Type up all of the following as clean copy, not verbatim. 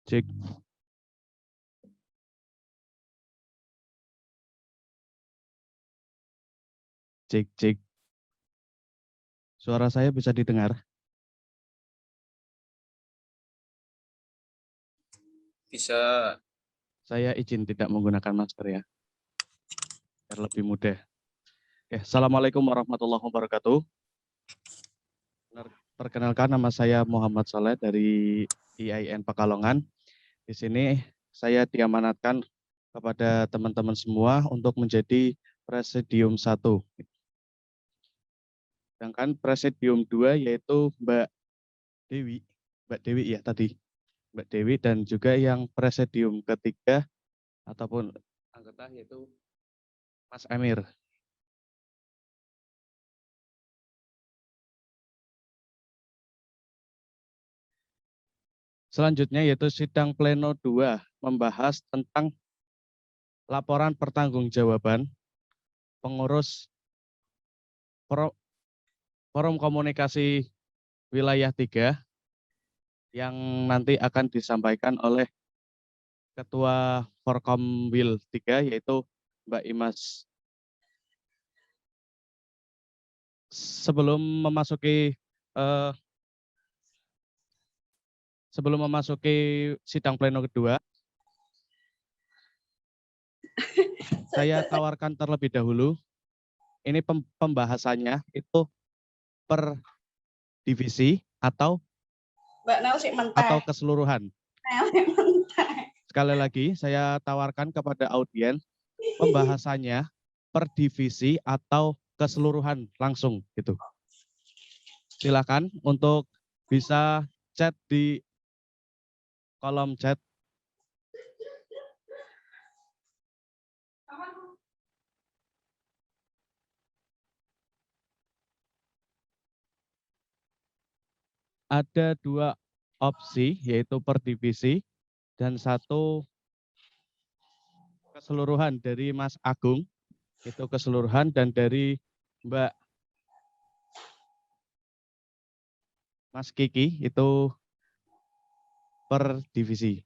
Cek. Cek, cek. Suara saya bisa didengar? Bisa. Saya izin tidak menggunakan masker ya, biar lebih mudah. Assalamualaikum warahmatullahi wabarakatuh. Perkenalkan, nama saya Muhammad Saleh dari IAIN Pekalongan. Di sini saya diamanatkan kepada teman-teman semua untuk menjadi Presidium 1. Sedangkan Presidium 2 yaitu Mbak Dewi ya tadi. Mbak Dewi dan juga yang Presidium ketiga ataupun anggota yaitu Mas Emir. Selanjutnya yaitu sidang pleno 2 membahas tentang laporan pertanggungjawaban pengurus Forum Komunikasi Wilayah 3 yang nanti akan disampaikan oleh Ketua Forkomwil 3 yaitu Mbak Imas. Sebelum memasuki sidang pleno kedua, saya tawarkan terlebih dahulu, ini pembahasannya itu per divisi atau keseluruhan. Sekali lagi saya tawarkan kepada audiens pembahasannya per divisi atau keseluruhan langsung gitu. Silakan untuk bisa chat di kolom chat. Ada 2 opsi, yaitu per divisi dan 1 keseluruhan dari Mas Agung, itu keseluruhan, dan dari Mbak Mas Kiki itu per divisi.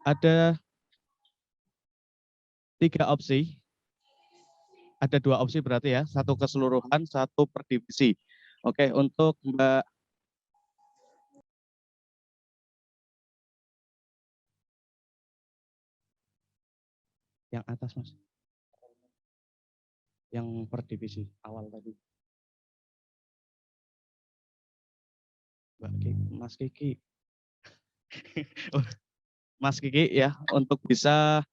Ada 3 opsi. Ada 2 opsi berarti ya, 1 keseluruhan, 1 per divisi. Oke, untuk Mbak yang atas Mas, yang per divisi awal tadi. Mas Kiki. Mas Kiki ya, untuk bisa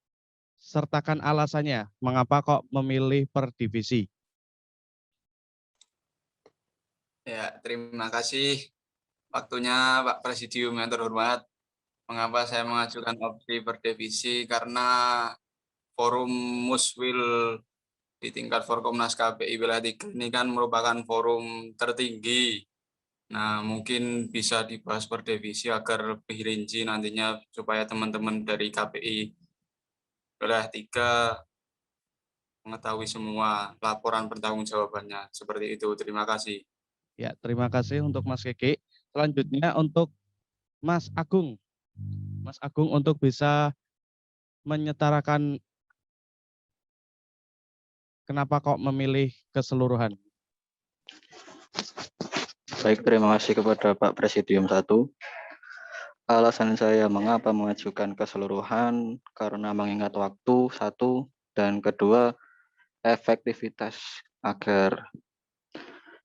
sertakan alasannya, mengapa kok memilih per divisi? Ya, terima kasih waktunya Pak Presidium yang terhormat. Mengapa saya mengajukan opsi per divisi? Karena forum Muswil di tingkat Forkomnas KPI Wilayah 3 ini kan merupakan forum tertinggi. Nah, mungkin bisa dibahas per divisi agar lebih rinci nantinya supaya teman-teman dari KPI Wilayah 3 mengetahui semua laporan pertanggungjawabannya. Seperti itu. Terima kasih. Ya, terima kasih untuk Mas Kiki. Selanjutnya untuk Mas Agung. Mas Agung untuk bisa menyetarakan kenapa kok memilih keseluruhan. Baik, terima kasih kepada Pak Presidium 1. Alasan saya mengapa mengajukan keseluruhan karena mengingat waktu 1 dan kedua efektivitas agar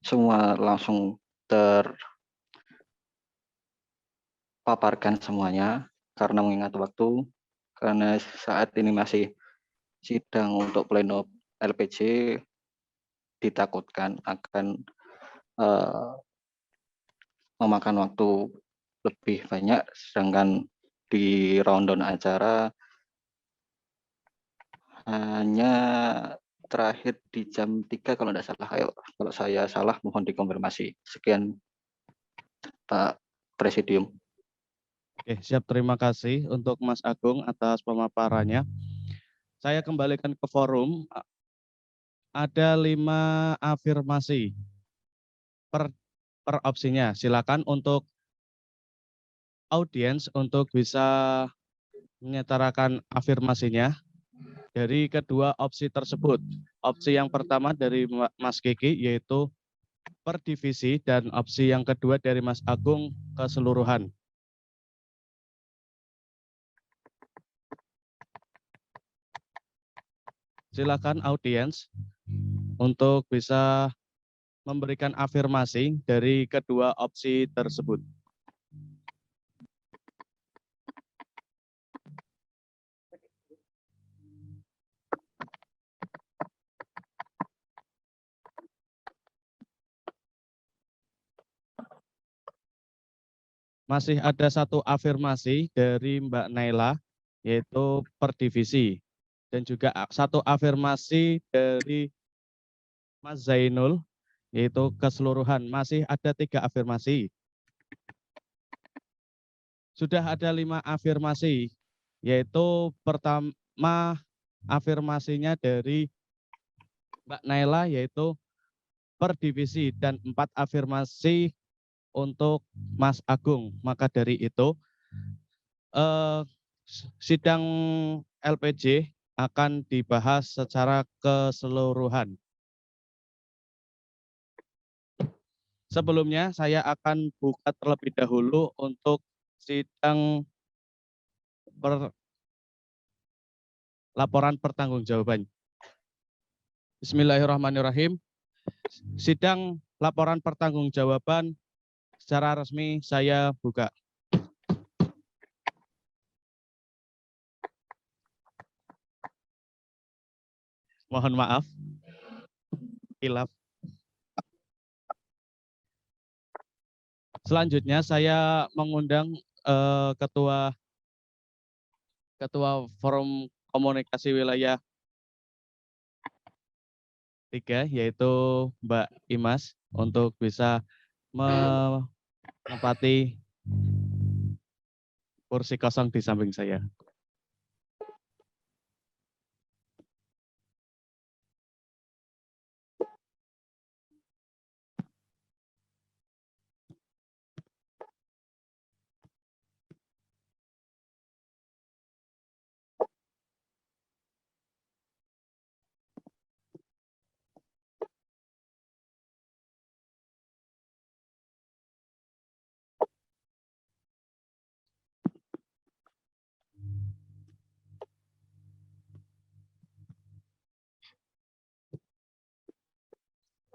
semua langsung terpaparkan semuanya karena mengingat waktu, karena saat ini masih sidang untuk pleno LPJ ditakutkan akan memakan waktu lebih banyak, sedangkan di rundown acara hanya terakhir di jam 3 kalau tidak salah. Kalau saya salah mohon dikonfirmasi. Sekian Pak Presidium. Oke, siap. Terima kasih untuk Mas Agung atas pemaparannya. Saya kembalikan ke forum. Ada 5 afirmasi per opsinya. Silakan untuk audiens untuk bisa menyetarakan afirmasinya dari kedua opsi tersebut. Opsi yang pertama dari Mas Kiki yaitu per divisi, dan opsi yang kedua dari Mas Agung keseluruhan. Silakan audiens untuk bisa memberikan afirmasi dari kedua opsi tersebut. Masih ada satu afirmasi dari Mbak Naila, yaitu per divisi. Dan juga satu afirmasi dari Mas Zainul, yaitu keseluruhan. Masih ada 3 afirmasi. Sudah ada 5 afirmasi, yaitu pertama afirmasinya dari Mbak Naila, yaitu per divisi, dan 4 afirmasi untuk Mas Agung. Maka dari itu, sidang LPJ akan dibahas secara keseluruhan. Sebelumnya, saya akan buka terlebih dahulu untuk sidang laporan pertanggungjawaban. Bismillahirrahmanirrahim. Sidang laporan pertanggungjawaban secara resmi saya buka. Mohon maaf. Hilaf. Selanjutnya saya mengundang Ketua Forum Komunikasi Wilayah 3, yaitu Mbak Imas, untuk bisa menempati kursi kosong di samping saya.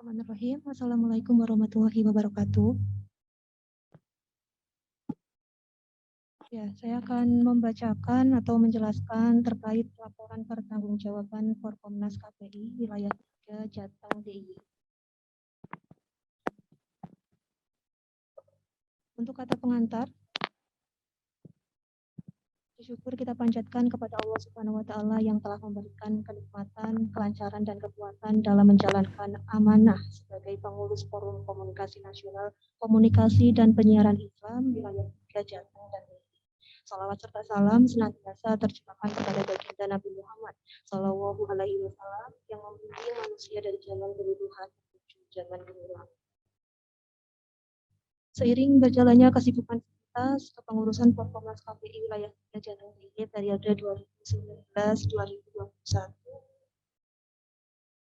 Bismillahirrahmanirrahim. Assalamualaikum warahmatullahi wabarakatuh. Ya, saya akan membacakan atau menjelaskan terkait laporan pertanggungjawaban Forkomnas KPI wilayah 3 Jateng DIY. Untuk kata pengantar, syukur kita panjatkan kepada Allah Subhanahu wa Ta'ala yang telah memberikan kenikmatan, kelancaran, dan kekuatan dalam menjalankan amanah sebagai pengurus Forum Komunikasi Nasional, Komunikasi dan Penyiaran Islam wilayah 3 Jateng dan DIY. Salawat serta salam senantiasa tercurahkan kepada baginda Nabi Muhammad Sallallahu Alaihi Wasallam yang membimbing manusia dari jalan kebutuhan menuju jalan kemuliaan. Seiring berjalannya kesibukan kita kepengurusan Forkomnas KPI wilayah 3 Jateng DIY periode 2019-2021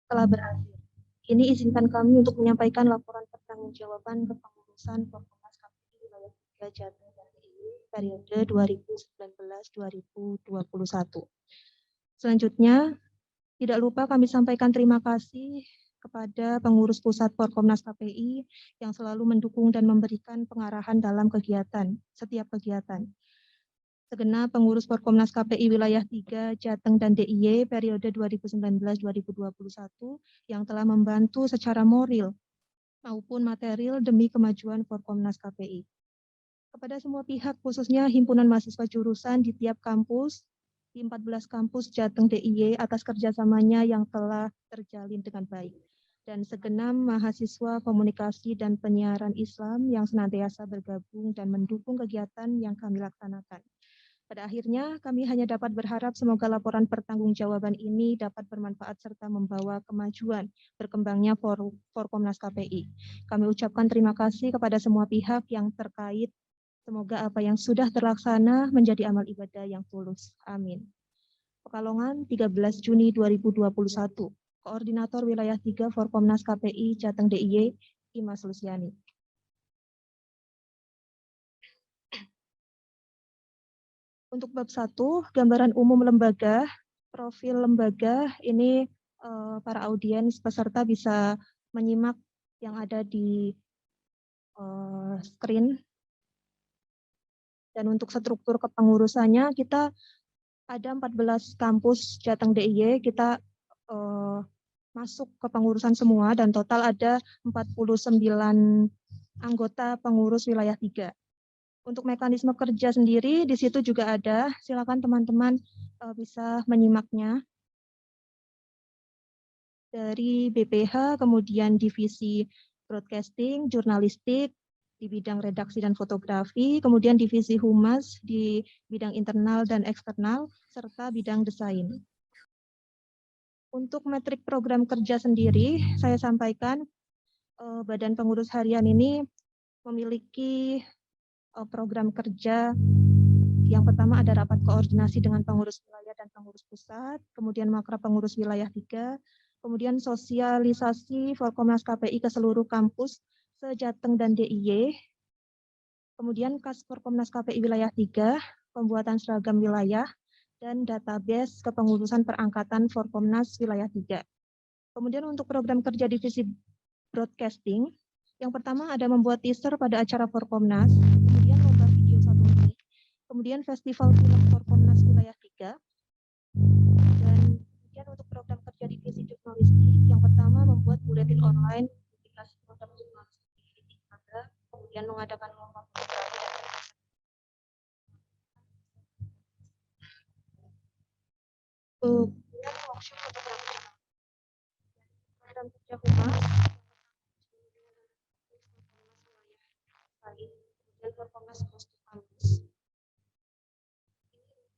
telah berakhir. Ini izinkan kami untuk menyampaikan laporan pertanggungjawaban kepengurusan Forkomnas KPI wilayah 3 Jateng DIY periode 2019-2021. Selanjutnya, tidak lupa kami sampaikan terima kasih kepada pengurus pusat Forkomnas KPI yang selalu mendukung dan memberikan pengarahan dalam setiap kegiatan. Segenap pengurus Forkomnas KPI wilayah 3 Jateng dan DIY periode 2019-2021 yang telah membantu secara moral maupun material demi kemajuan Forkomnas KPI. Kepada semua pihak, khususnya himpunan mahasiswa jurusan di tiap kampus, di 14 kampus Jateng DIY atas kerjasamanya yang telah terjalin dengan baik. dan segenap mahasiswa komunikasi dan penyiaran Islam yang senantiasa bergabung dan mendukung kegiatan yang kami laksanakan. Pada akhirnya, kami hanya dapat berharap semoga laporan pertanggungjawaban ini dapat bermanfaat serta membawa kemajuan berkembangnya Forkomnas KPI. Kami ucapkan terima kasih kepada semua pihak yang terkait. Semoga apa yang sudah terlaksana menjadi amal ibadah yang tulus. Amin. Pekalongan, 13 Juni 2021. Koordinator Wilayah 3 Forkomnas KPI Jateng DIY, Imas Lusiani. Untuk bab 1, gambaran umum lembaga, profil lembaga, ini para audiens peserta bisa menyimak yang ada di screen. Dan untuk struktur kepengurusannya, kita ada 14 kampus Jateng DIY, kita masuk ke pengurusan semua, dan total ada 49 anggota pengurus wilayah 3. Untuk mekanisme kerja sendiri, di situ juga ada, silakan teman-teman bisa menyimaknya. Dari BPH, kemudian divisi broadcasting, jurnalistik, di bidang redaksi dan fotografi, kemudian divisi humas di bidang internal dan eksternal, serta bidang desain. Untuk metrik program kerja sendiri, saya sampaikan Badan Pengurus Harian ini memiliki program kerja. Yang pertama ada rapat koordinasi dengan pengurus wilayah dan pengurus pusat, kemudian makrab pengurus wilayah 3, kemudian sosialisasi Forkomnas KPI ke seluruh kampus se-Jateng dan DIY, kemudian Kas Forkomnas KPI wilayah 3, pembuatan seragam wilayah, dan database kepengurusan perangkatan Forkomnas wilayah 3. Kemudian untuk program kerja divisi broadcasting, yang pertama ada membuat teaser pada acara Forkomnas, kemudian lomba video 1 menit, kemudian festival film Forkomnas wilayah 3, dan kemudian untuk program kerja divisi jurnalistik, yang pertama membuat buletin online, publikasi produk jurnalistik di Pada, kemudian mengadakan lomba kemudian workshop fotografi, program kerja humas, kemudian Forkomnas Post Kampus.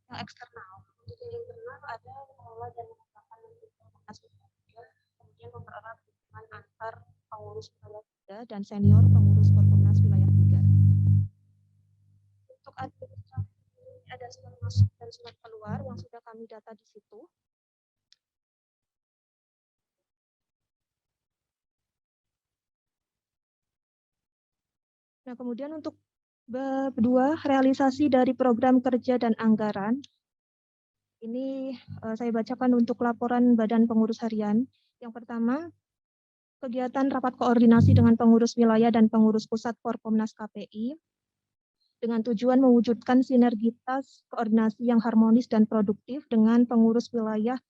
Yang eksternal, untuk yang internal ada mengelola dan mengembangkan Forkomnas wilayah 3, kemudian mempererat hubungan antar pengurus wilayah 3 dan senior pengurus Forkomnas wilayah 3. Untuk administrasi ada surat masuk dan surat keluar yang sudah kami data di situ. Nah, kemudian untuk bab 2, realisasi dari program kerja dan anggaran. Ini saya bacakan untuk laporan Badan Pengurus Harian. Yang pertama, kegiatan rapat koordinasi dengan pengurus wilayah dan pengurus pusat Forkomnas KPI dengan tujuan mewujudkan sinergitas koordinasi yang harmonis dan produktif dengan pengurus wilayah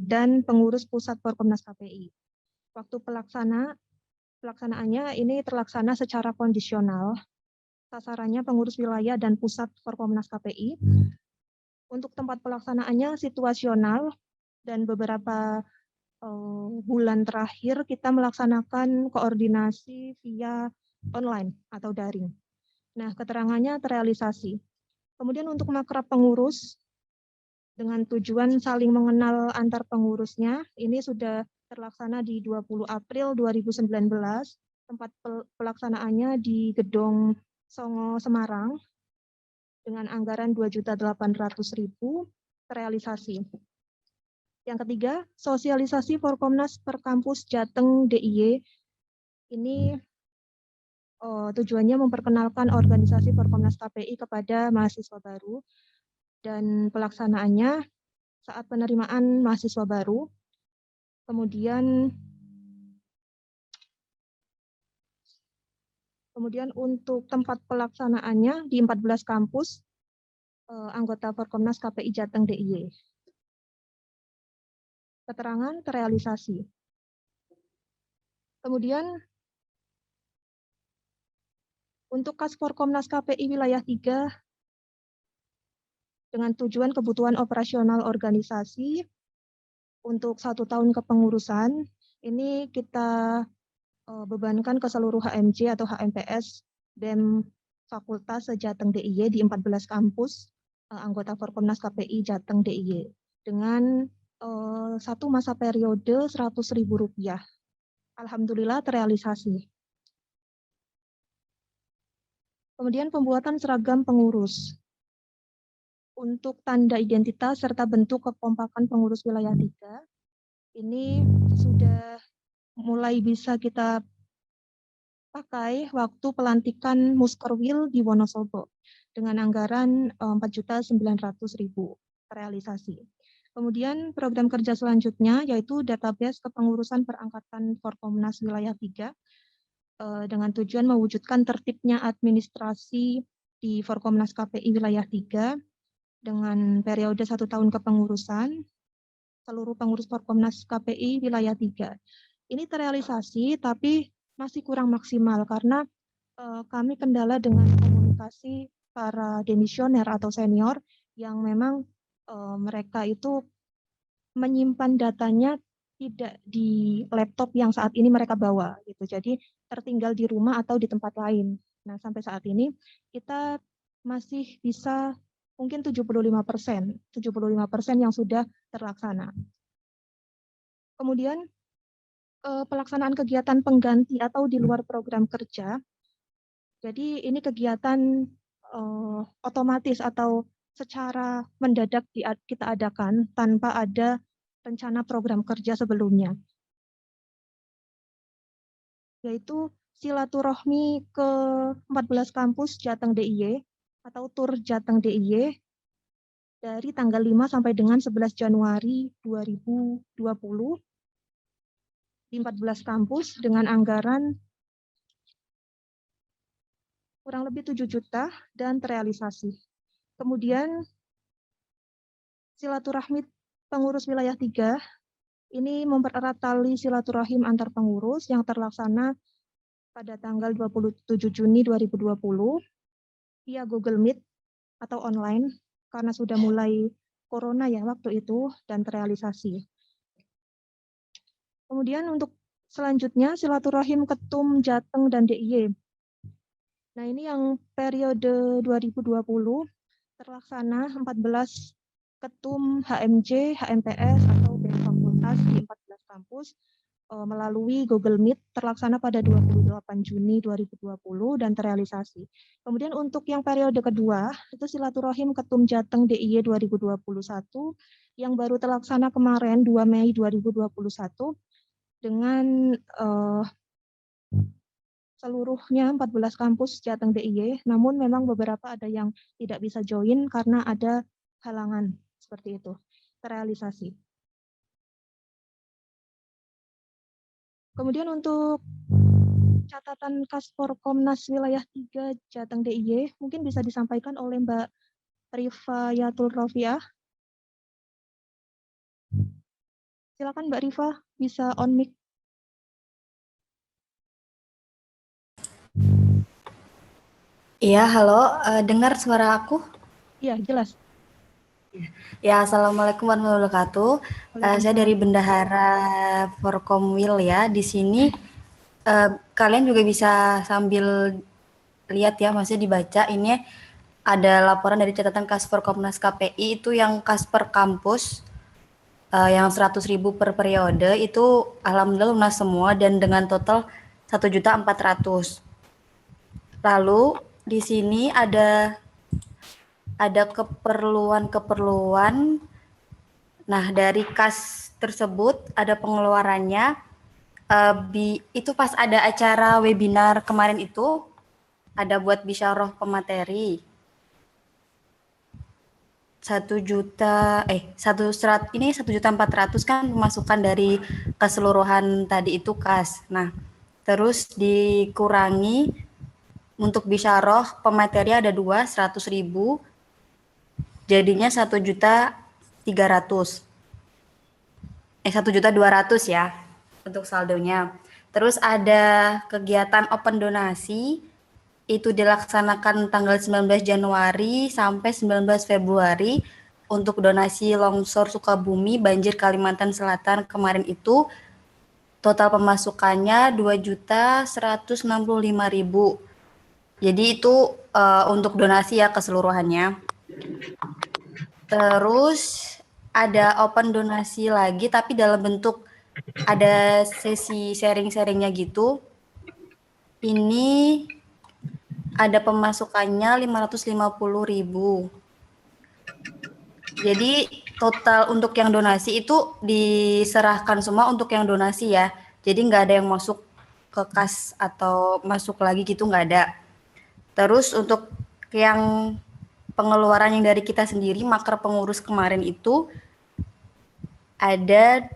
dan pengurus pusat Forkomnas KPI. Waktu pelaksanaannya ini terlaksana secara kondisional. Sasarannya pengurus wilayah dan pusat Forkomnas KPI. Untuk tempat pelaksanaannya situasional, dan beberapa bulan terakhir kita melaksanakan koordinasi via online atau daring. Nah, keterangannya terrealisasi. Kemudian untuk makrab pengurus, dengan tujuan saling mengenal antar pengurusnya, ini sudah terlaksana di 20 April 2019, tempat pelaksanaannya di Gedung Songo Semarang, dengan anggaran 2.800.000 terrealisasi. Yang ketiga, sosialisasi Forkomnas per kampus Jateng DIY. Ini tujuannya memperkenalkan organisasi Forkomnas KPI kepada mahasiswa baru, dan pelaksanaannya saat penerimaan mahasiswa baru. Kemudian untuk tempat pelaksanaannya di 14 kampus anggota Forkomnas KPI Jateng DIY. Keterangan terrealisasi. Kemudian untuk Kas Forkomnas KPI wilayah 3 dengan tujuan kebutuhan operasional organisasi untuk 1 tahun kepengurusan, Ini kita bebankan ke seluruh HMJ atau HMPS BEM Fakultas Jateng DIY di 14 kampus anggota Forkomnas KPI Jateng DIY dengan satu masa periode Rp100.000. Alhamdulillah terrealisasi. Kemudian pembuatan seragam pengurus. Untuk tanda identitas serta bentuk kekompakan pengurus wilayah 3, ini sudah mulai bisa kita pakai waktu pelantikan Muskerwil di Wonosobo dengan anggaran 4.900.000 terrealisasi. Kemudian program kerja selanjutnya yaitu database kepengurusan perangkatan Forkomnas wilayah 3 dengan tujuan mewujudkan tertibnya administrasi di Forkomnas KPI wilayah 3 dengan periode 1 tahun kepengurusan seluruh pengurus Forkomnas KPI wilayah 3. Ini terrealisasi tapi masih kurang maksimal karena kami kendala dengan komunikasi para demisioner atau senior yang memang mereka itu menyimpan datanya tidak di laptop yang saat ini mereka bawa gitu. Jadi tertinggal di rumah atau di tempat lain. Nah, sampai saat ini kita masih bisa mungkin 75% yang sudah terlaksana. Kemudian pelaksanaan kegiatan pengganti atau di luar program kerja. Jadi ini kegiatan otomatis atau secara mendadak kita adakan tanpa ada rencana program kerja sebelumnya. Yaitu silaturahmi ke 14 kampus Jateng DIY atau tur Jateng DIY dari tanggal 5 sampai dengan 11 Januari 2020 di 14 kampus dengan anggaran kurang lebih 7 juta dan terrealisasi. Kemudian silaturahmi pengurus wilayah 3 ini mempererat tali silaturahim antar pengurus yang terlaksana pada tanggal 27 Juni 2020 via Google Meet atau online karena sudah mulai corona ya waktu itu dan terrealisasi. Kemudian untuk selanjutnya silaturahim ketum Jateng dan DIY. Nah, ini yang periode 2020 terlaksana 14 ketum HMJ, HMPS atau BEM Fakultas di 14 kampus melalui Google Meet terlaksana pada 28 Juni 2020 dan terrealisasi. Kemudian untuk yang periode kedua, itu silaturahim ketum Jateng DIY 2021 yang baru terlaksana kemarin 2 Mei 2021 dengan seluruhnya 14 kampus Jateng DIY, namun memang beberapa ada yang tidak bisa join karena ada halangan seperti itu, terrealisasi. Kemudian untuk catatan Kasforkomnas wilayah 3 Jateng DIY mungkin bisa disampaikan oleh Mbak Rifayatul Rofiah. Silakan Mbak Rifa, bisa on mic. Iya, halo, dengar suara aku? Iya, jelas. Ya, Assalamualaikum warahmatullahi wabarakatuh. Saya dari Bendahara Forkomwil ya. Di sini kalian juga bisa sambil lihat ya, maksudnya dibaca. Ini ada laporan dari catatan Kasforkomnas KPI itu yang kas per kampus yang 100.000 per periode itu alhamdulillah lunas semua dan dengan total 1.400.000. Lalu di sini ada keperluan-keperluan. Nah, dari kas tersebut ada pengeluarannya. Itu pas ada acara webinar kemarin itu ada buat bisyarah pemateri 1.400.000 kan pemasukan dari keseluruhan tadi itu kas. Nah, terus dikurangi untuk bisyarah pemateri ada 100.000 jadinya 1.300.000. 1.200.000 ya untuk saldonya. Terus ada kegiatan open donasi itu dilaksanakan tanggal 19 Januari sampai 19 Februari untuk donasi longsor Sukabumi, banjir Kalimantan Selatan kemarin itu total pemasukannya 2.165.000. Jadi itu untuk donasi ya keseluruhannya. Terus ada open donasi lagi tapi dalam bentuk ada sesi sharing-sharingnya gitu. Ini ada pemasukannya 550.000. Jadi total untuk yang donasi itu diserahkan semua untuk yang donasi ya. Jadi nggak ada yang masuk ke kas atau masuk lagi gitu, nggak ada. Terus untuk yang pengeluaran yang dari kita sendiri, maker pengurus kemarin itu ada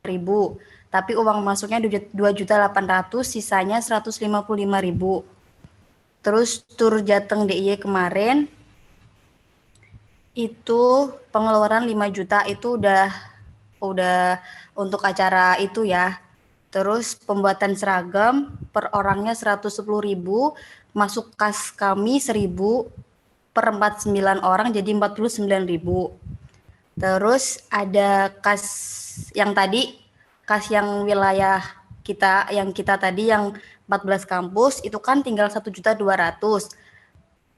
1.000, tapi uang masuknya 2.800.000, sisanya 155.000. Terus tur Jateng DIY kemarin itu pengeluaran 5 juta itu udah untuk acara itu ya. Terus pembuatan seragam per orangnya 110.000, masuk kas kami 1.000 per 49 orang jadi 49.000. Terus ada kas yang tadi, kas yang wilayah kita, yang kita tadi yang 14 kampus itu kan tinggal 1.200.000.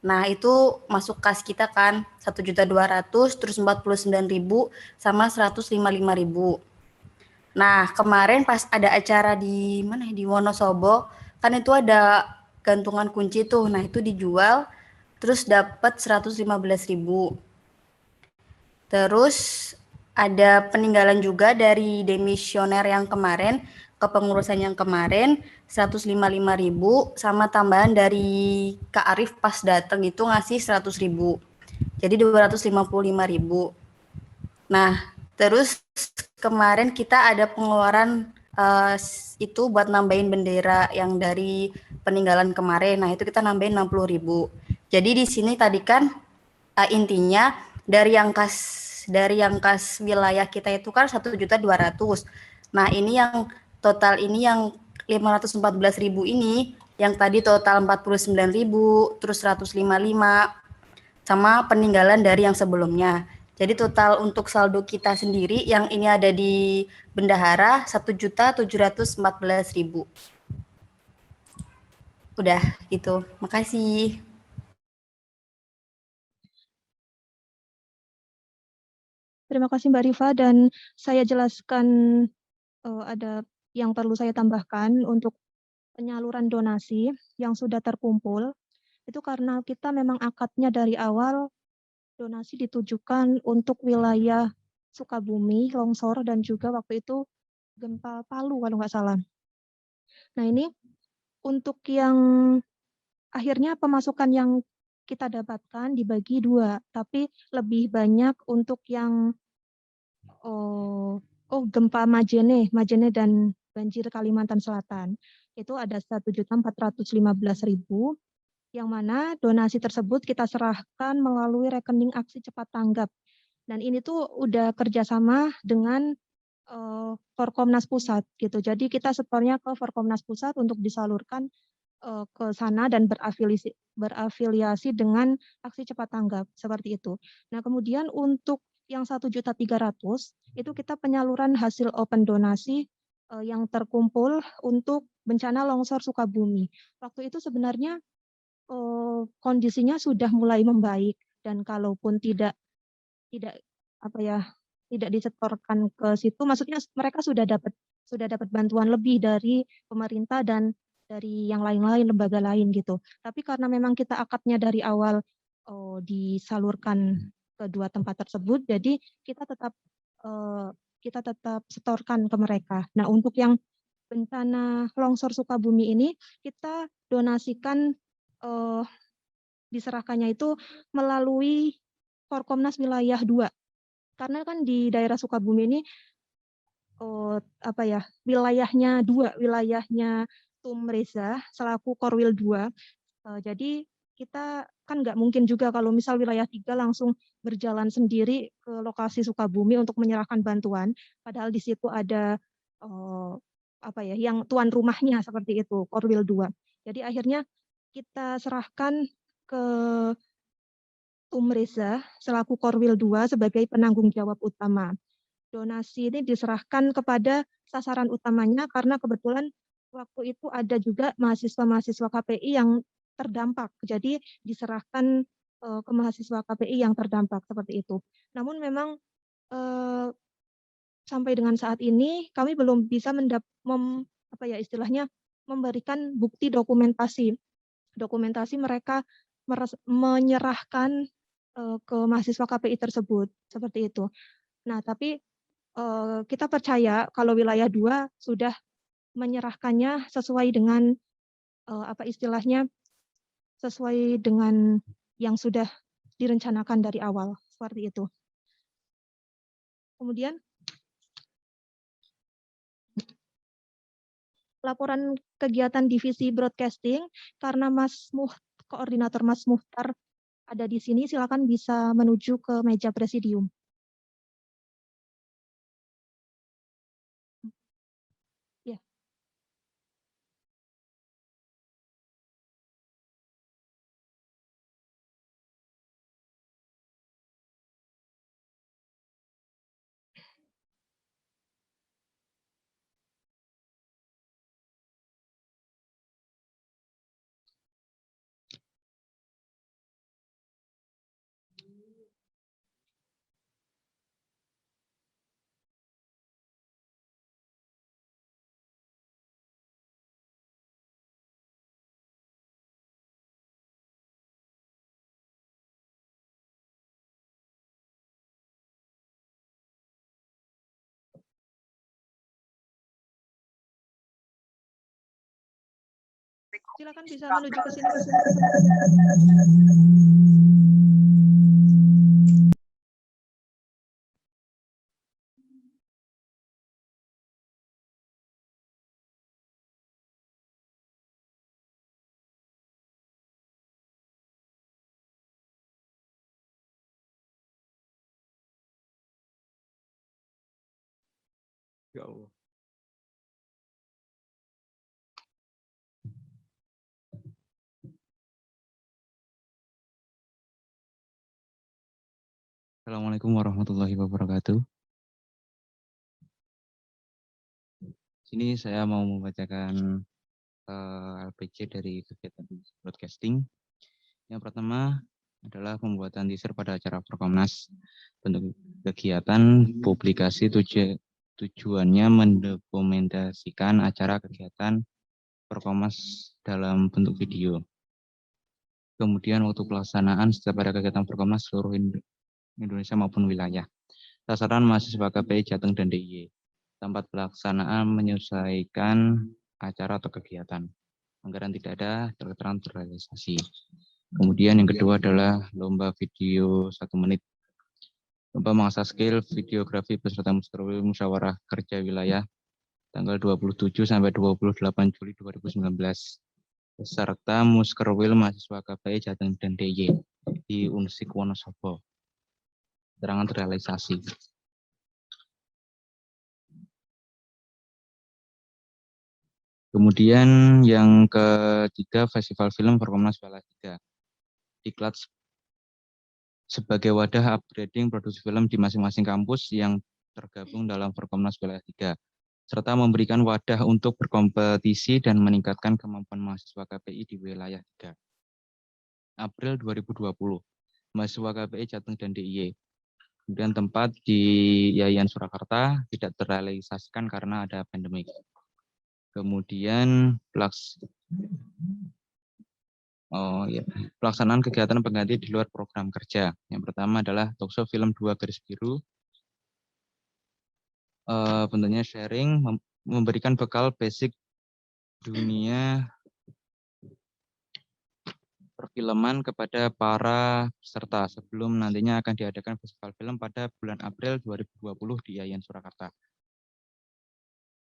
Nah itu masuk kas kita kan 1.200.000, terus 49.000 sama 155.000. Nah kemarin pas ada acara di mana di Wonosobo kan itu ada gantungan kunci tuh, nah itu dijual terus dapat 115.000. Terus ada peninggalan juga dari demisioner yang kemarin, kepengurusan yang kemarin 155.000 sama tambahan dari Kak Arif pas datang itu ngasih 100.000. Jadi 255.000. Nah, terus kemarin kita ada pengeluaran itu buat nambahin bendera yang dari peninggalan kemarin. Nah, itu kita nambahin 60.000. Jadi di sini tadi kan intinya dari yang kas wilayah kita itu kan 1.200.000. Nah, ini yang total ini yang 514.000 ini yang tadi total 49.000 terus 155 sama peninggalan dari yang sebelumnya. Jadi total untuk saldo kita sendiri yang ini ada di bendahara 1.714.000. Udah gitu. Makasih. Terima kasih Mbak Rifa, dan saya jelaskan ada yang perlu saya tambahkan untuk penyaluran donasi yang sudah terkumpul. Itu karena kita memang akadnya dari awal donasi ditujukan untuk wilayah Sukabumi, longsor, dan juga waktu itu gempa Palu kalau nggak salah. Nah ini untuk yang akhirnya pemasukan yang kita dapatkan dibagi dua, tapi lebih banyak untuk yang gempa Majene dan banjir Kalimantan Selatan. Itu ada 1.415.000, yang mana donasi tersebut kita serahkan melalui rekening aksi cepat tanggap. Dan ini tuh udah kerjasama dengan Forkomnas Pusat gitu. Jadi kita setornya ke Forkomnas Pusat untuk disalurkan ke sana dan berafiliasi dengan aksi cepat tanggap seperti itu. Nah, kemudian untuk yang 1.300.000 itu kita penyaluran hasil open donasi yang terkumpul untuk bencana longsor Sukabumi. Waktu itu sebenarnya kondisinya sudah mulai membaik, dan kalaupun tidak disetorkan ke situ, maksudnya mereka sudah dapat bantuan lebih dari pemerintah dan dari yang lain-lain, lembaga lain gitu. Tapi karena memang kita akadnya dari awal disalurkan ke dua tempat tersebut, jadi kita tetap setorkan ke mereka. Nah, untuk yang bencana longsor Sukabumi ini kita donasikan, diserahkannya itu melalui Forkomnas wilayah 2. Karena kan di daerah Sukabumi ini wilayahnya 2, wilayahnya Tumreza selaku Korwil 2. Jadi kita kan nggak mungkin juga kalau misal wilayah 3 langsung berjalan sendiri ke lokasi Sukabumi untuk menyerahkan bantuan, padahal di situ ada yang tuan rumahnya seperti itu, Korwil 2. Jadi akhirnya kita serahkan ke Tumreza selaku Korwil 2 sebagai penanggung jawab utama. donasi ini diserahkan kepada sasaran utamanya karena kebetulan waktu itu ada juga mahasiswa-mahasiswa KPI yang terdampak. Jadi diserahkan ke mahasiswa KPI yang terdampak seperti itu. Namun memang sampai dengan saat ini kami belum bisa memberikan bukti dokumentasi mereka menyerahkan ke mahasiswa KPI tersebut seperti itu. Nah, tapi kita percaya kalau wilayah 2 sudah menyerahkannya sesuai dengan sesuai dengan yang sudah direncanakan dari awal seperti itu. Kemudian laporan kegiatan divisi broadcasting, karena koordinator Mas Muhtar ada di sini, silakan bisa menuju ke meja presidium. Ya. Silakan bisa menuju ke sini. Ya Allah. Assalamualaikum warahmatullahi wabarakatuh. Sini saya mau membacakan LPC dari kegiatan broadcasting. Yang pertama adalah pembuatan teaser pada acara Forkomnas. Bentuk kegiatan publikasi tujuannya mendokumentasikan acara kegiatan Forkomnas dalam bentuk video. Kemudian waktu pelaksanaan setiap ada kegiatan Forkomnas seluruh Indonesia maupun wilayah. Sasaran mahasiswa KPI Jateng dan DIY. Tempat pelaksanaan menyesuaikan acara atau kegiatan. Anggaran tidak ada, terang terrealisasi. Kemudian yang kedua adalah lomba video 1 menit. Lomba mengasah skill videografi beserta musyawarah kerja wilayah tanggal 27 sampai 28 Juli 2019. Beserta Muskerwil mahasiswa KPI Jateng dan DIY di Unsik Wonosobo. Terangan terrealisasi. Kemudian yang ketiga, Festival Film Forkomnas Wilayah 3. Diklat sebagai wadah upgrading produksi film di masing-masing kampus yang tergabung dalam Forkomnas Wilayah 3, serta memberikan wadah untuk berkompetisi dan meningkatkan kemampuan mahasiswa KPI di wilayah 3. April 2020, mahasiswa KPI Jateng dan DIY. Kemudian tempat di Yayan Surakarta tidak terrealisasikan karena ada pandemi. Kemudian pelaksanaan kegiatan pengganti di luar program kerja. Yang pertama adalah talkshow film 2 garis biru. Bentuknya sharing, memberikan bekal basic dunia perfilman kepada para peserta sebelum nantinya akan diadakan festival film pada bulan April 2020 di Yayan Surakarta.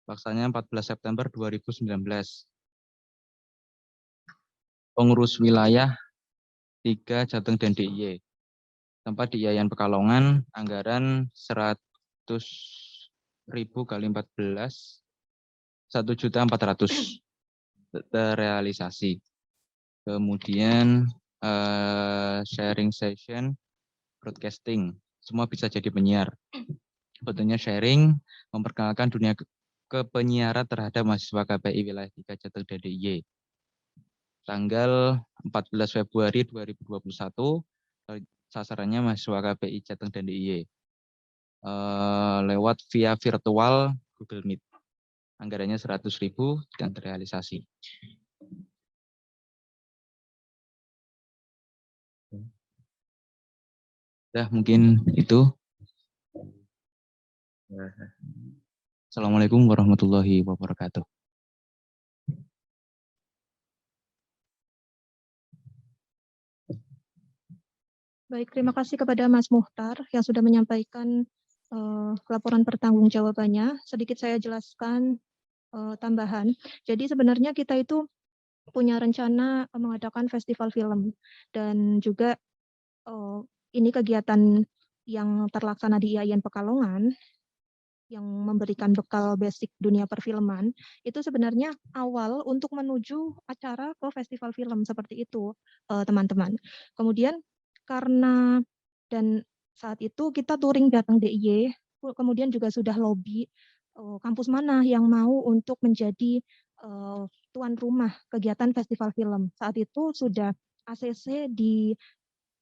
Pelaksanaannya 14 September 2019. Pengurus wilayah 3 Jateng dan DIY. Tempat di Yayan Pekalongan, anggaran 100.000 kali 14, 1.400.000 terrealisasi. Kemudian sharing session, broadcasting, semua bisa jadi penyiar. Bentuknya sharing, memperkenalkan dunia kepenyiaran terhadap mahasiswa KPI wilayah 3 Jateng dan DIY. Tanggal 14 Februari 2021, sasarannya mahasiswa KPI Jateng dan DIY. Lewat via virtual Google Meet. Anggarannya 100.000 dan terrealisasi. Dah mungkin itu. Assalamualaikum warahmatullahi wabarakatuh. Baik, terima kasih kepada Mas Muhtar yang sudah menyampaikan laporan pertanggungjawabannya. Sedikit saya jelaskan tambahan. Jadi sebenarnya kita itu punya rencana mengadakan festival film dan juga ini kegiatan yang terlaksana di IAIN Pekalongan yang memberikan bekal basic dunia perfilman itu sebenarnya awal untuk menuju acara ke festival film seperti itu, teman-teman. Kemudian karena dan saat itu kita touring datang DIY, kemudian juga sudah lobby kampus mana yang mau untuk menjadi tuan rumah kegiatan festival film. Saat itu sudah ACC di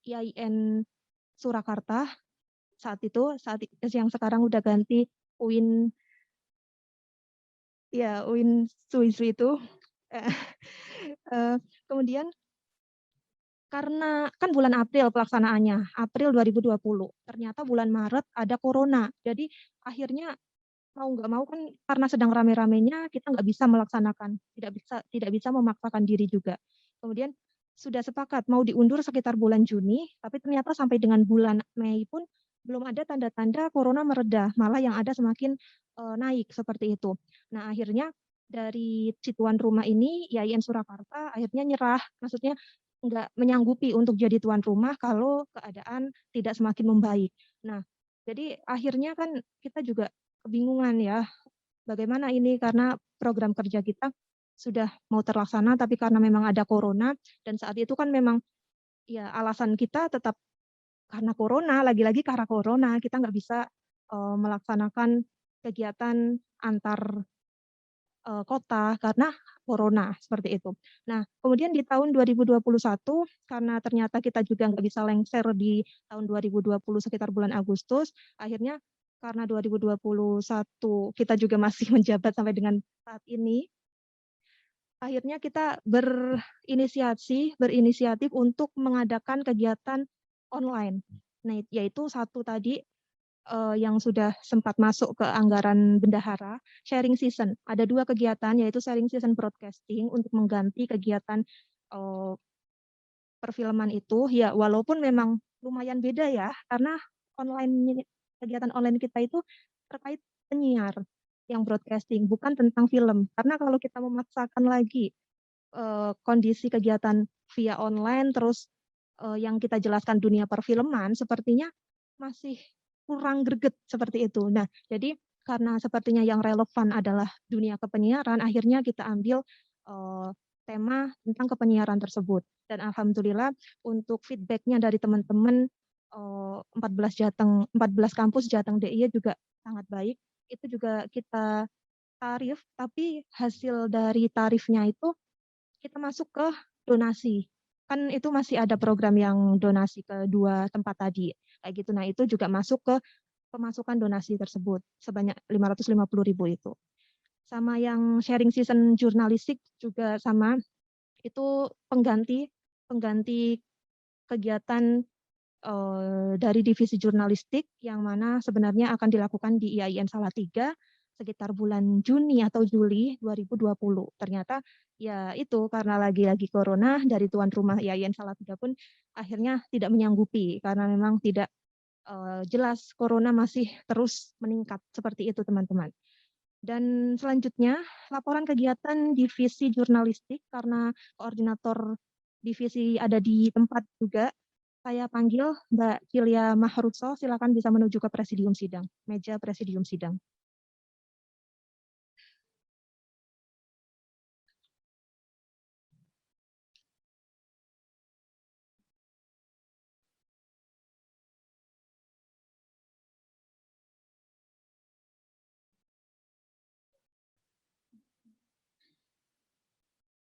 IAIN Surakarta saat yang sekarang udah ganti UIN Suisri itu. Kemudian karena kan bulan April pelaksanaannya, April 2020. Ternyata bulan Maret ada corona. Jadi akhirnya mau nggak mau kan karena sedang rame-ramenya kita nggak bisa melaksanakan, tidak bisa memaksakan diri juga. Kemudian sudah sepakat mau diundur sekitar bulan Juni, tapi ternyata sampai dengan bulan Mei pun belum ada tanda-tanda corona mereda, malah yang ada semakin naik seperti itu. Nah akhirnya dari si tuan rumah ini, IAIN Surakarta akhirnya nyerah, maksudnya nggak menyanggupi untuk jadi tuan rumah kalau keadaan tidak semakin membaik. Nah jadi akhirnya kan kita juga kebingungan ya, bagaimana ini karena program kerja kita sudah mau terlaksana, tapi karena memang ada corona, dan saat itu kan memang ya alasan kita tetap karena corona, lagi-lagi karena corona, kita nggak bisa melaksanakan kegiatan antar kota karena corona, seperti itu. Nah, kemudian di tahun 2021, karena ternyata kita juga nggak bisa lengser di tahun 2020 sekitar bulan Agustus, akhirnya karena 2021 kita juga masih menjabat sampai dengan saat ini, akhirnya kita berinisiatif untuk mengadakan kegiatan online. Nah, yaitu satu tadi yang sudah sempat masuk ke anggaran bendahara, sharing season. Ada 2 kegiatan, yaitu sharing season broadcasting untuk mengganti kegiatan perfilman itu. Ya, walaupun memang lumayan beda ya, karena kegiatan online kita itu terkait penyiar yang broadcasting, bukan tentang film. Karena kalau kita memaksakan lagi kondisi kegiatan via online, terus yang kita jelaskan dunia perfilman, sepertinya masih kurang greget seperti itu. Nah, jadi karena sepertinya yang relevan adalah dunia kepenyiaran, akhirnya kita ambil tema tentang kepenyiaran tersebut. Dan alhamdulillah untuk feedback-nya dari teman-teman 14 kampus Jateng DIY juga sangat baik. Itu juga kita tarif, tapi hasil dari tarifnya itu kita masuk ke donasi. Kan itu masih ada program yang donasi ke 2 tempat tadi. Kayak gitu. Nah, itu juga masuk ke pemasukan donasi tersebut sebanyak 550.000 itu. Sama yang sharing season jurnalistik juga sama, itu pengganti kegiatan dari divisi jurnalistik yang mana sebenarnya akan dilakukan di IAIN Salatiga sekitar bulan Juni atau Juli 2020. Ternyata ya itu karena lagi-lagi corona, dari tuan rumah IAIN Salatiga pun akhirnya tidak menyanggupi karena memang tidak jelas corona masih terus meningkat seperti itu teman-teman. Dan selanjutnya laporan kegiatan divisi jurnalistik karena koordinator divisi ada di tempat juga. Saya panggil Mbak Cilia Mahruso, silakan bisa menuju ke presidium sidang, meja presidium sidang.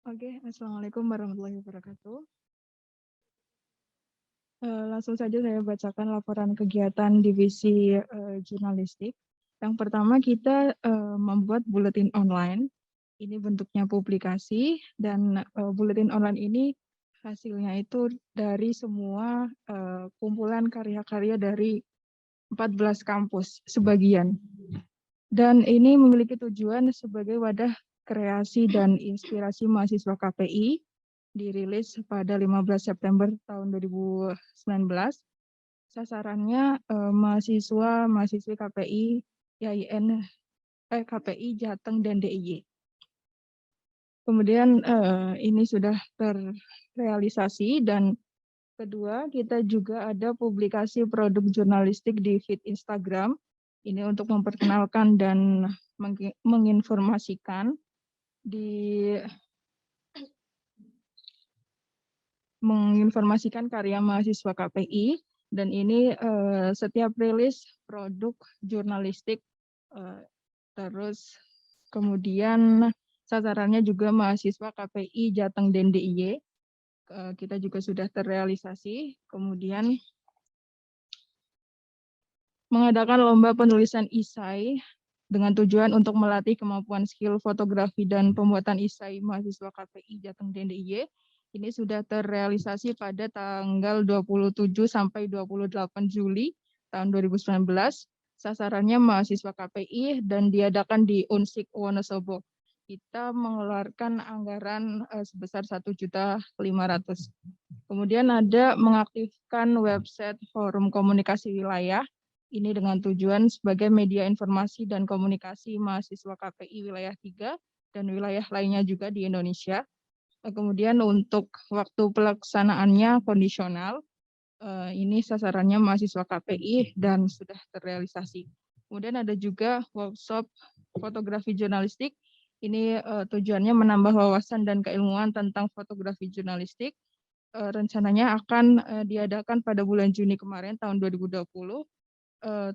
Oke, Assalamualaikum warahmatullahi wabarakatuh. Langsung saja saya bacakan laporan kegiatan divisi jurnalistik. Yang pertama kita membuat buletin online. Ini bentuknya publikasi dan buletin online ini hasilnya itu dari semua kumpulan karya-karya dari 14 kampus sebagian. Dan ini memiliki tujuan sebagai wadah kreasi dan inspirasi mahasiswa KPI, dirilis pada 15 September tahun 2019. Sasarannya mahasiswa-mahasiswi KPI, KPI, Jateng, dan DIY. Kemudian ini sudah terrealisasi, dan kedua kita juga ada publikasi produk jurnalistik di feed Instagram. Ini untuk memperkenalkan dan menginformasikan karya mahasiswa KPI, dan ini setiap rilis produk jurnalistik, terus kemudian sasarannya juga mahasiswa KPI, Jateng, dan DIY. Kita juga sudah terrealisasi. Kemudian mengadakan lomba penulisan esai dengan tujuan untuk melatih kemampuan skill fotografi dan pembuatan esai mahasiswa KPI, Jateng, dan DIY. Ini sudah terrealisasi pada tanggal 27 sampai 28 Juli tahun 2019. Sasarannya mahasiswa KPI dan diadakan di Unsik Wonosobo. Kita mengeluarkan anggaran sebesar 1.500.000. Kemudian ada mengaktifkan website Forum Komunikasi Wilayah. Ini dengan tujuan sebagai media informasi dan komunikasi mahasiswa KPI wilayah 3 dan wilayah lainnya juga di Indonesia. Kemudian untuk waktu pelaksanaannya kondisional, ini sasarannya mahasiswa KPI dan sudah terrealisasi. Kemudian ada juga workshop fotografi jurnalistik. Ini tujuannya menambah wawasan dan keilmuan tentang fotografi jurnalistik. Rencananya akan diadakan pada bulan Juni kemarin tahun 2020.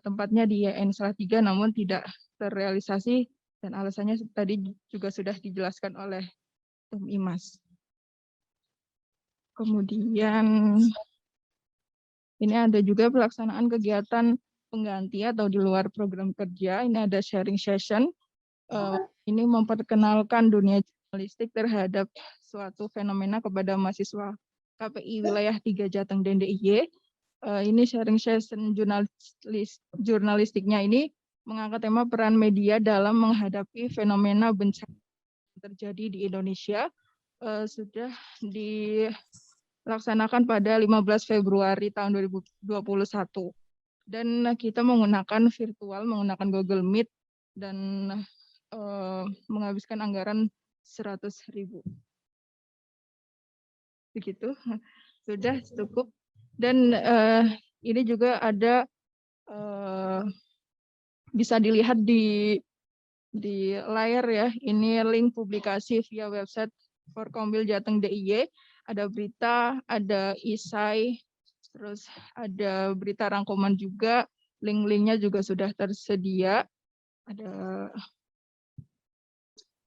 Tempatnya di YN Salatiga, namun tidak terrealisasi, dan alasannya tadi juga sudah dijelaskan oleh Tim Imas. Kemudian ini ada juga pelaksanaan kegiatan pengganti atau di luar program kerja. Ini ada sharing session. Ini memperkenalkan dunia jurnalistik terhadap suatu fenomena kepada mahasiswa KPI wilayah 3 Jateng dan DIY. Ini sharing session jurnalistiknya ini mengangkat tema peran media dalam menghadapi fenomena bencana yang terjadi di Indonesia. Sudah dilaksanakan pada 15 Februari tahun 2021. Dan kita menggunakan virtual, menggunakan Google Meet, dan menghabiskan anggaran 100.000. Begitu, sudah cukup. Dan ini juga ada bisa dilihat di layar ya. Ini link publikasi via website Forkombil Jateng DIY. Ada berita, ada esai, terus ada berita rangkuman juga. Link-linknya juga sudah tersedia.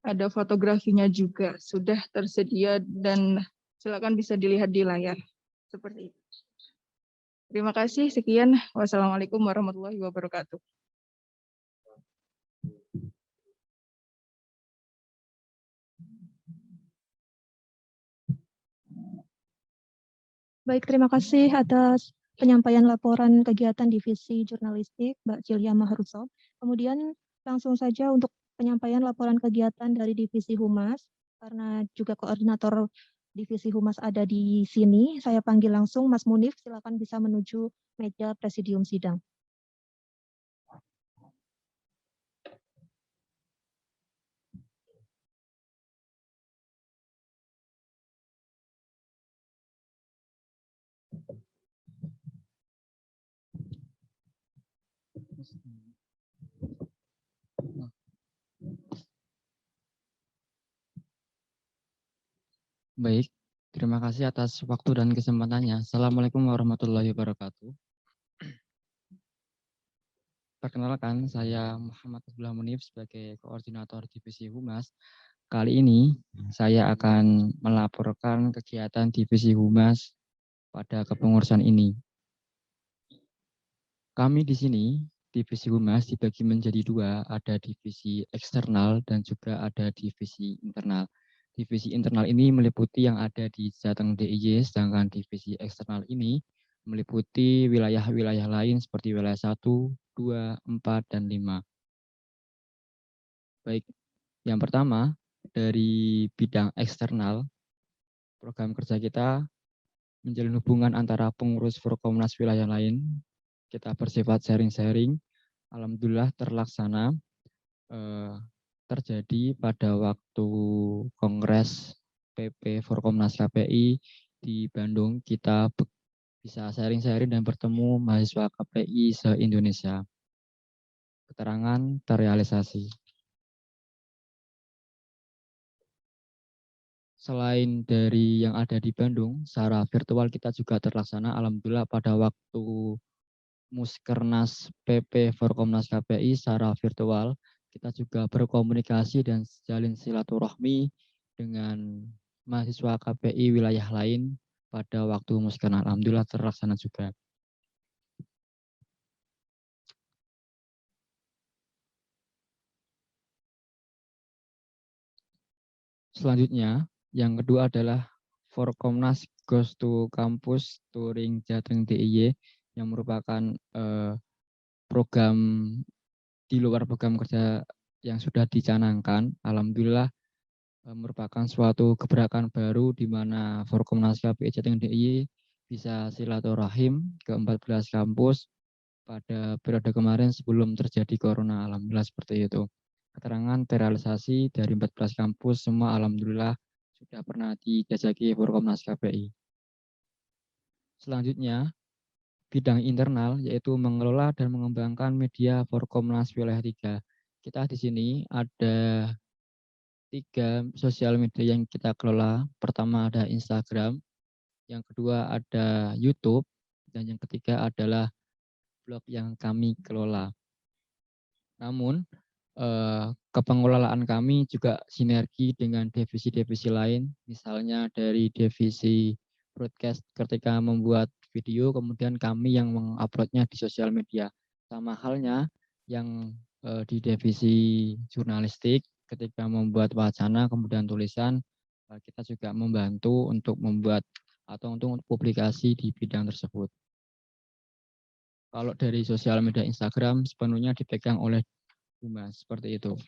Ada fotografinya juga sudah tersedia, dan silakan bisa dilihat di layar seperti itu. Terima kasih, sekian. Wassalamualaikum warahmatullahi wabarakatuh. Baik, terima kasih atas penyampaian laporan kegiatan divisi jurnalistik, Mbak Cilia Mahruzov. Kemudian langsung saja untuk penyampaian laporan kegiatan dari divisi Humas, karena juga koordinator divisi Humas ada di sini, saya panggil langsung Mas Munif, silakan bisa menuju meja presidium sidang. Baik, terima kasih atas waktu dan kesempatannya. Assalamualaikum warahmatullahi wabarakatuh. Perkenalkan, saya Muhammad Abdullah Munif sebagai Koordinator Divisi Humas. Kali ini saya akan melaporkan kegiatan Divisi Humas pada kepengurusan ini. Kami di sini, Divisi Humas dibagi menjadi dua, ada divisi eksternal dan juga ada divisi internal. Divisi internal ini meliputi yang ada di Jateng DIY, sedangkan divisi eksternal ini meliputi wilayah-wilayah lain seperti wilayah 1, 2, 4, dan 5. Baik, yang pertama dari bidang eksternal, program kerja kita menjalin hubungan antara pengurus Forkomnas wilayah lain. Kita bersifat sharing-sharing. Alhamdulillah terlaksana. Terjadi pada waktu Kongres PP Forkomnas KPI di Bandung. Kita bisa sharing-sharing dan bertemu mahasiswa KPI se-Indonesia. Keterangan terrealisasi. Selain dari yang ada di Bandung, secara virtual kita juga terlaksana. Alhamdulillah pada waktu Muskernas PP Forkomnas KPI secara virtual, kita juga berkomunikasi dan jalin silaturahmi dengan mahasiswa KPI wilayah lain pada waktu Muskernas. Alhamdulillah terlaksana juga. Selanjutnya, yang kedua adalah Forkomnas Goes to Campus Touring Jateng DIY yang merupakan program di luar program kerja yang sudah dicanangkan. Alhamdulillah merupakan suatu gebrakan baru di mana Forkomnas KPI Jateng DIY bisa silaturahim ke 14 kampus pada periode kemarin sebelum terjadi corona. Alhamdulillah seperti itu. Keterangan terrealisasi dari 14 kampus semua alhamdulillah sudah pernah dijajaki Forkomnas KPI. Selanjutnya, bidang internal yaitu mengelola dan mengembangkan media Forkomnas wilayah 3. Kita di sini ada 3 sosial media yang kita kelola. Pertama ada Instagram, yang kedua ada YouTube, dan yang ketiga adalah blog yang kami kelola. Namun, kepengelolaan kami juga sinergi dengan divisi-divisi lain, misalnya dari divisi broadcast ketika membuat video, kemudian kami yang menguploadnya di sosial media. Sama halnya yang di divisi jurnalistik ketika membuat wacana, kemudian tulisan, kita juga membantu untuk membuat atau untuk publikasi di bidang tersebut. Kalau dari sosial media Instagram sepenuhnya dipegang oleh Humas, seperti itu.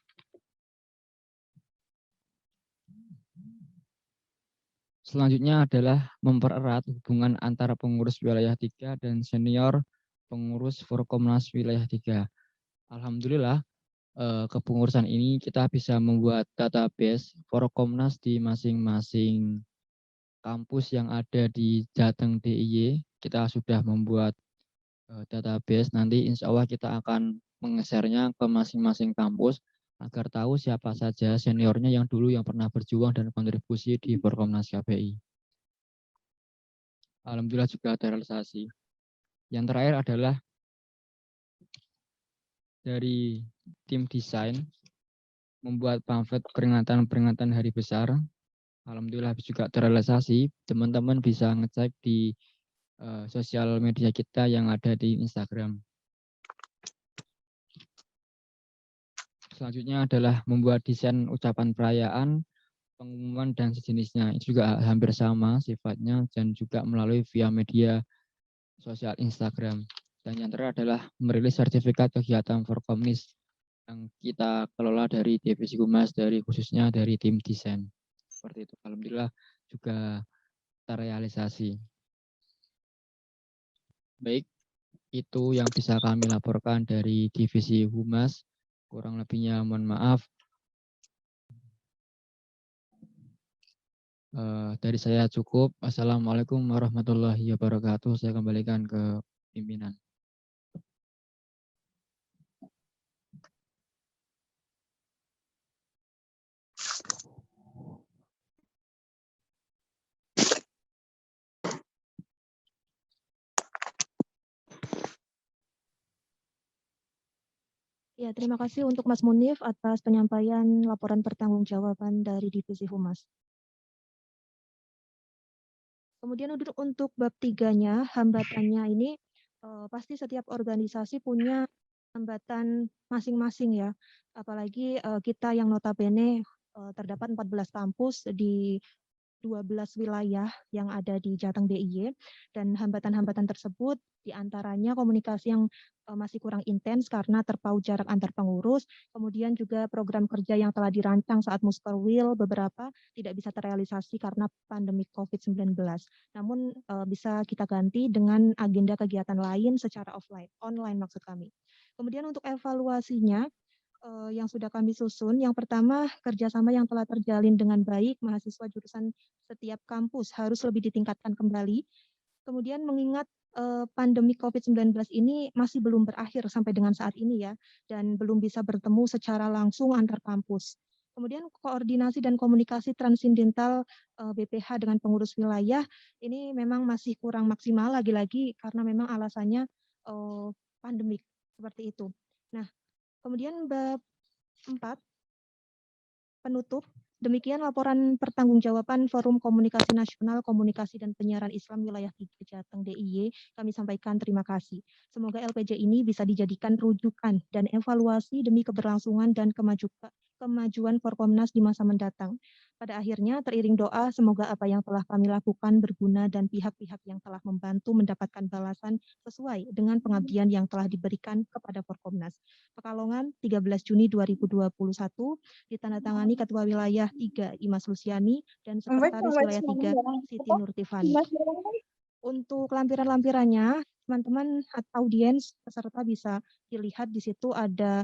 Selanjutnya adalah mempererat hubungan antara pengurus wilayah 3 dan senior pengurus Forkomnas wilayah 3. Alhamdulillah kepengurusan ini kita bisa membuat database Forkomnas di masing-masing kampus yang ada di Jateng DIY. Kita sudah membuat database, nanti insya Allah kita akan meng-share-nya ke masing-masing kampus agar tahu siapa saja seniornya yang dulu yang pernah berjuang dan kontribusi di Forkomnas KPI. Alhamdulillah juga terrealisasi. Yang terakhir adalah dari tim desain membuat pamflet peringatan hari besar. Alhamdulillah juga terrealisasi. Teman-teman bisa ngecek di sosial media kita yang ada di Instagram. Selanjutnya adalah membuat desain ucapan perayaan, pengumuman, dan sejenisnya. Itu juga hampir sama sifatnya dan juga melalui via media sosial Instagram. Dan yang terakhir adalah merilis sertifikat kegiatan Forkomnis yang kita kelola dari divisi Humas, khususnya dari tim desain. Seperti itu. Alhamdulillah juga terrealisasi. Baik, itu yang bisa kami laporkan dari divisi Humas. Kurang lebihnya mohon maaf. Dari saya cukup. Assalamualaikum warahmatullahi wabarakatuh. Saya kembalikan ke pimpinan. Ya, terima kasih untuk Mas Munif atas penyampaian laporan pertanggungjawaban dari Divisi Humas. Kemudian untuk bab 3-nya, hambatannya ini pasti setiap organisasi punya hambatan masing-masing ya. Apalagi kita yang notabene terdapat 14 kampus di 12 wilayah yang ada di Jateng DIY, dan hambatan-hambatan tersebut diantaranya komunikasi yang masih kurang intens karena terpaut jarak antar pengurus, kemudian juga program kerja yang telah dirancang saat Muskerwil beberapa tidak bisa terrealisasi karena pandemi COVID-19. Namun bisa kita ganti dengan agenda kegiatan lain secara online maksud kami. Kemudian untuk evaluasinya, yang sudah kami susun, yang pertama kerjasama yang telah terjalin dengan baik mahasiswa jurusan setiap kampus harus lebih ditingkatkan kembali. Kemudian mengingat pandemi COVID-19 ini masih belum berakhir sampai dengan saat ini ya, dan belum bisa bertemu secara langsung antar kampus. Kemudian koordinasi dan komunikasi transindental BPH dengan pengurus wilayah ini memang masih kurang maksimal lagi-lagi karena memang alasannya pandemik seperti itu. Nah, kemudian bab 4, penutup. Demikian laporan pertanggungjawaban Forum Komunikasi Nasional Komunikasi dan Penyiaran Islam Wilayah 3 Jateng DIY. Kami sampaikan terima kasih. Semoga LPJ ini bisa dijadikan rujukan dan evaluasi demi keberlangsungan dan kemajuan Forkomnas di masa mendatang. Pada akhirnya, teriring doa, semoga apa yang telah kami lakukan berguna dan pihak-pihak yang telah membantu mendapatkan balasan sesuai dengan pengabdian yang telah diberikan kepada Forkomnas. Pekalongan, 13 Juni 2021, ditandatangani Ketua Wilayah 3 Imas Lusiani dan Sekretaris Wilayah 3 Siti Nurtifani. Untuk lampiran-lampirannya, teman-teman atau audiens peserta bisa dilihat di situ ada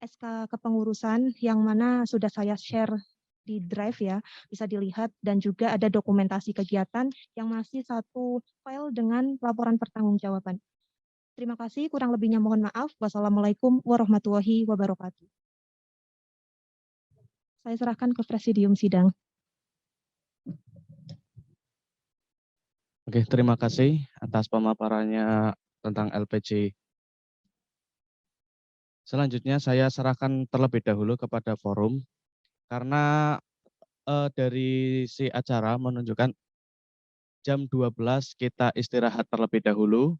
SK kepengurusan yang mana sudah saya share di drive ya, bisa dilihat, dan juga ada dokumentasi kegiatan yang masih satu file dengan laporan pertanggungjawaban. Terima kasih, kurang lebihnya mohon maaf. Wassalamualaikum warahmatullahi wabarakatuh. Saya serahkan ke Presidium Sidang. Oke, terima kasih atas pemaparannya tentang LPJ. Selanjutnya saya serahkan terlebih dahulu kepada forum, karena dari si acara menunjukkan jam 12 kita istirahat terlebih dahulu.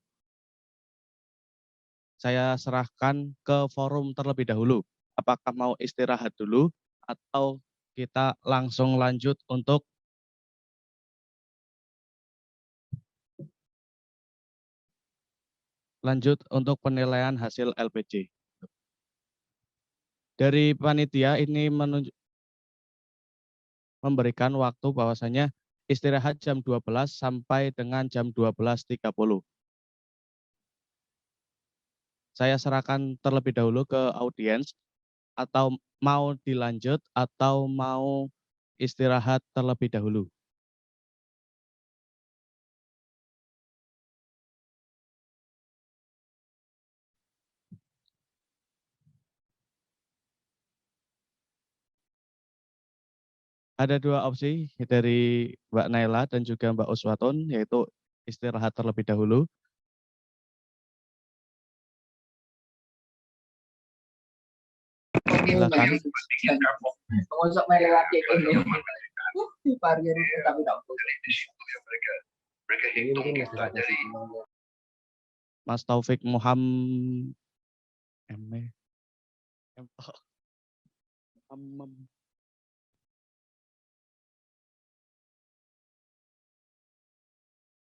Saya serahkan ke forum terlebih dahulu. Apakah mau istirahat dulu atau kita langsung lanjut untuk penilaian hasil LPJ. Dari panitia ini memberikan waktu bahwasanya istirahat jam 12 sampai dengan jam 12.30. Saya serahkan terlebih dahulu ke audiens, atau mau dilanjut atau mau istirahat terlebih dahulu. Ada dua opsi dari Mbak Naila dan juga Mbak Uswatun, yaitu istirahat terlebih dahulu. Silakan. Mas Taufik Muhammad